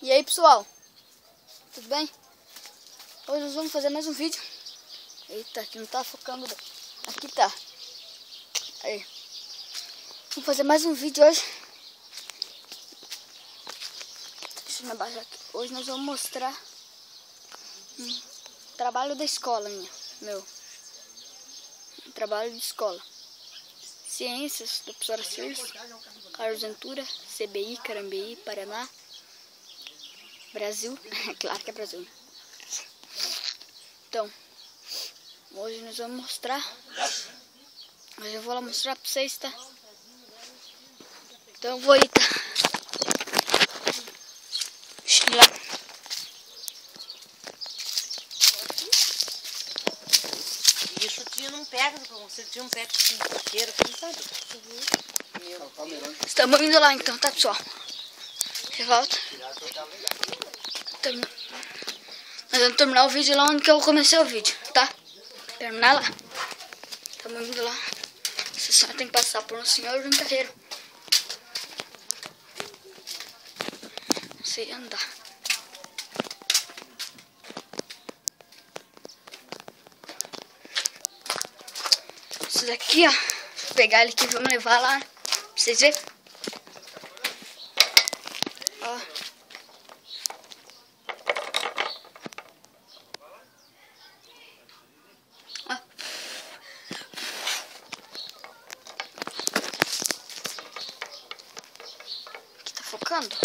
E aí pessoal, tudo bem? Hoje nós vamos fazer mais um vídeo. Eita, aqui não tá focando. Aqui tá. Aí. Vamos fazer mais um vídeo hoje. Deixa eu me abaixar aqui. Hoje nós vamos mostrar trabalho da escola meu. Trabalho de escola. Ciências, da professora Circe, Carlos Ventura, CBI, Carambeí, Paraná, Brasil. Claro que é Brasil. Então, hoje nós vamos mostrar. Mas eu vou lá mostrar pra vocês, tá? Então eu vou aí, tá? Deixa eu ir lá. Isso tinha não pega, você tinha um pé de coqueiro aqui, sabe? Estamos indo lá então, tá pessoal? Você volta. Nós vamos terminar o vídeo lá onde eu comecei o vídeo, tá? Terminar lá. Estamos indo lá. Você só tem que passar por um senhor de um carreiro. Não sei andar. Isso daqui, ó. Vou pegar ele aqui e vamos levar lá. Pra vocês verem. Ó. Focando?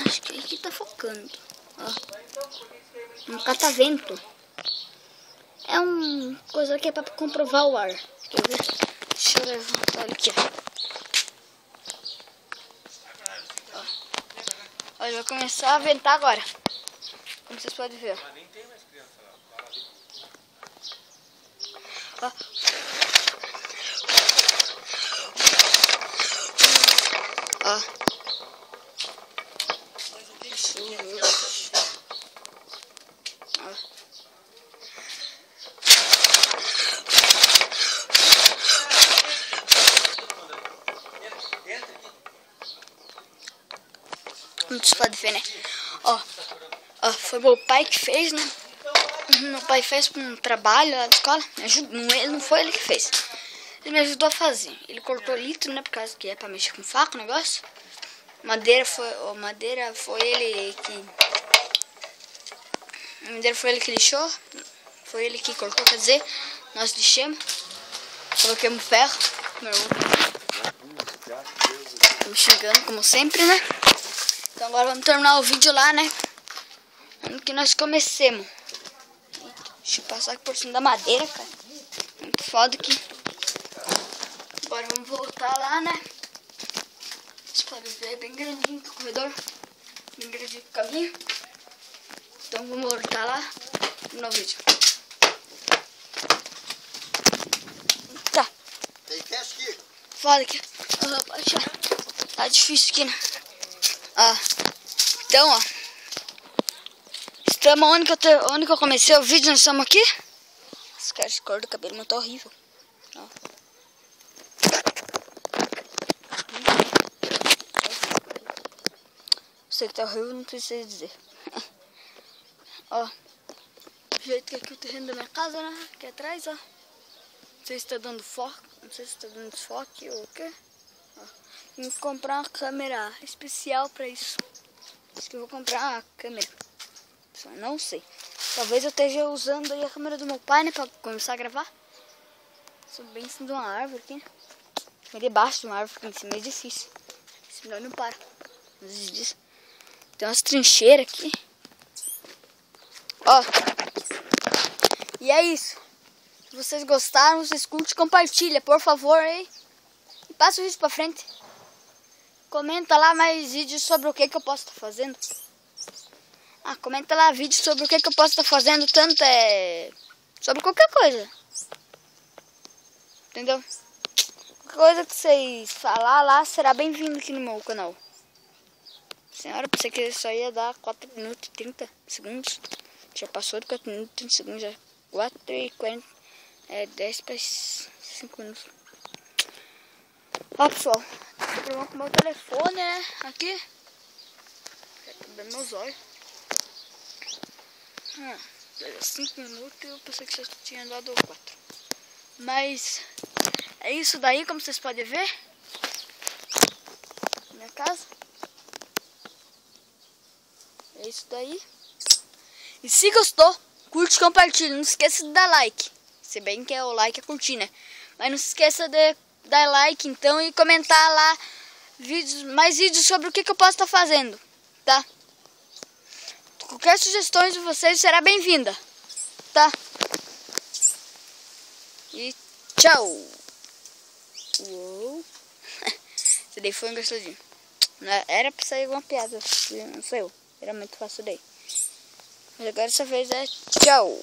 Acho que aqui tá focando. Ó. Um catavento. É uma coisa que é pra comprovar o ar. Quer ver? Deixa eu levantar ele aqui. Ó. Olha, vai começar a ventar agora. Como vocês podem ver. Ó. Ó. Como vocês podem ver, né? Ó, foi meu pai que fez, né? Meu pai fez um trabalho lá da escola. Não foi ele que fez. Ele me ajudou a fazer. Ele cortou litro, né? Por causa que é pra mexer com faca o negócio. Madeira foi ele que lixou. Foi ele que cortou, quer dizer, nós lixamos. Coloquemos ferro. Me xingando como sempre, né? Então agora vamos terminar o vídeo lá, né? Onde que nós comecemos. Deixa eu passar aqui por cima da madeira, cara. Muito foda aqui. Agora vamos voltar lá, né? Vocês podem ver, é bem grandinho o corredor. Bem grandinho o caminho. Então vamos voltar lá no vídeo. Tá. Foda aqui. Tá difícil aqui, né? Então, ó. Estamos onde que eu comecei o vídeo, nós estamos aqui. Esse cor do cabelo não tá horrível. Ó. Sei que tá horrível, não precisa dizer. Ó. Do jeito que aqui é o terreno da minha casa, né? Aqui atrás, ó. Não sei se tá dando foco. Não sei se tá dando desfoque ou o quê. Ó. Tenho que comprar uma câmera especial pra isso. Acho que eu vou comprar uma câmera. Só não sei. Talvez eu esteja usando aí a câmera do meu pai, né? Pra começar a gravar. Sou bem em cima de uma árvore aqui, né? Bem debaixo de uma árvore, porque em cima é difícil. Senão eu não paro. Às vezes disso. Tem umas trincheiras aqui. Ó. E é isso. Se vocês gostaram, vocês curtem, compartilha, por favor, aí. E passa o vídeo pra frente. Comenta lá mais vídeos sobre o que eu posso estar fazendo. Comenta lá vídeos sobre o que eu posso estar fazendo. Tanto sobre qualquer coisa. Entendeu? Qualquer coisa que vocês falar lá será bem-vindo aqui no meu canal. Senhora, pensei que isso aí ia dar 4 minutos e 30 segundos. Já passou de 4 minutos e 30 segundos. Já 4 e 40. 10 para 5 minutos. Ó, pessoal. Tô gravando com o meu telefone, né? Aqui. até meus olhos. 5 minutos e eu pensei que já tinha dado 4. Mas é isso daí, como vocês podem ver. Minha casa. É isso daí. E se gostou, curte e compartilha. Não esqueça de dar like. Se bem que o like é curtir, né? Mas não se esqueça de dar like então e comentar lá mais vídeos sobre o que eu posso estar fazendo, tá? Qualquer sugestão de vocês será bem-vinda, tá? E tchau! Uou! Esse daí foi engraçadinho. Era pra sair alguma piada, não saiu. Era muito fácil daí. Mas agora dessa vez é tchau!